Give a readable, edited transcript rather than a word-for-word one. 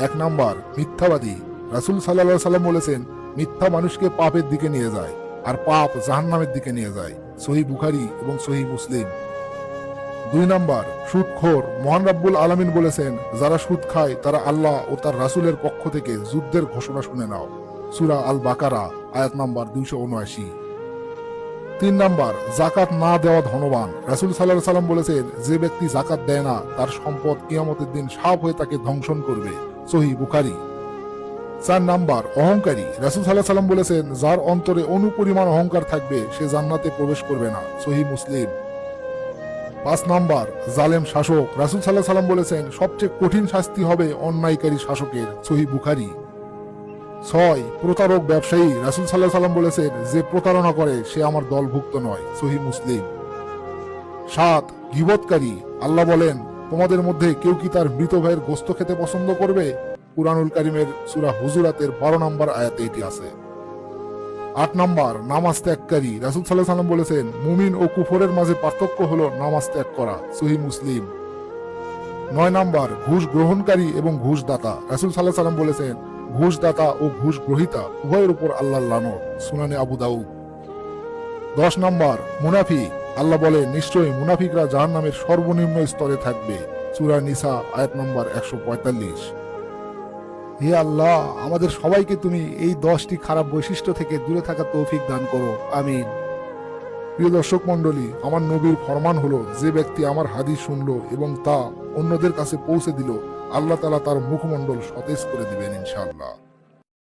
1 number মিথ্যাবাদী। রাসূল সাল্লাল্লাহু আলাইহি সাল্লাম বলেছেন, মিথ্যা মানুষকে পাপের দিকে নিয়ে যায়, আর পাপ জাহান্নামের দিকে নিয়ে যায়। সহিহ বুখারী এবং সহিহ মুসলিম। 2 নাম্বার সুদখোর। মহান রাব্বুল আলামিন বলেছেন, যারা সুদ খায় তারা আল্লাহ ও তার রাসূলের পক্ষ থেকে যুদ্ধের ঘোষণা শুনে নাও। সূরা আল বাকারা আয়াত নাম্বার 279। 3 নাম্বার যাকাত না দেওয়া ধনবান। রাসূল সাল্লাল্লাহু আলাইহি সাল্লাম বলেছেন, যে ব্যক্তি যাকাত দেয় না তার সম্পদ কিয়ামতের দিন সাপ হয়ে তাকে ধ্বংসন করবে। সহিহ বুখারী। 4 নাম্বার অহংকারী। রাসূল সাল্লাল্লাহু আলাইহি সাল্লাম বলেছেন, যার অন্তরে অনুপরিমাণ অহংকার থাকবে সে জান্নাতে প্রবেশ করবে না। সহিহ মুসলিম। 5 নাম্বার জালেম শাসক। রাসূল সাল্লাল্লাহু আলাইহি সাল্লাম বলেছেন, সবচেয়ে কঠিন শাস্তি হবে অন্যায়কারী শাসকের। সহিহ বুখারী। 6 প্রতারক ব্যবসায়ী। রাসূল সাল্লাল্লাহু আলাইহি সাল্লাম বলেছেন, যে প্রতারণা করে সে আমার দলভুক্ত নয়। সহিহ মুসলিম। 7 গীবতকারী। আল্লাহ বলেন, তোমাদের মধ্যে কেউ কি তার মৃত ভাইয়ের গোশত খেতে পছন্দ করবে? কুরআনুল কারীমের সূরা হুজুরাতের 12 নম্বর আয়াতে এটি আছে। 8 নাম্বার নামাজ ত্যাগকারী। রাসূল সাল্লাল্লাহু আলাইহি সাল্লাম বলেছেন, মুমিন ও কুফরের মাঝে পার্থক্য হলো নামাজ ত্যাগ করা। সহিহ মুসলিম। 9 নাম্বার ঘুষ গ্রহণকারী এবং ঘুষদাতা। রাসূল সাল্লাল্লাহু আলাইহি সাল্লাম বলেছেন, ঘুষদাতা ও ঘুষ গ্রহীতা উভয়ের উপর আল্লাহর লানত। সুনানে আবু দাউদ। 10 নাম্বার মুনাফিক। আল্লাহ বলেন, নিশ্চয়ই মুনাফিকরা জাহান্নামের সর্বনিম্ন স্তরে থাকবে। সূরা নিসা আয়াত নম্বর 145। হে আল্লাহ, আমাদের সবাইকে তুমি এই 10টি খারাপ বৈশিষ্ট্য থেকে দূরে থাকার তৌফিক দান করো। আমিন। প্রিয় দর্শক মণ্ডলী, আমার নবীর ফরমান হলো, যে ব্যক্তি আমার হাদিস শুনলো এবং তা অন্যদের কাছে পৌঁছে দিল, আল্লাহ তাআলা তার মুখমণ্ডল সতেজ করে দিবেন ইনশাআল্লাহ।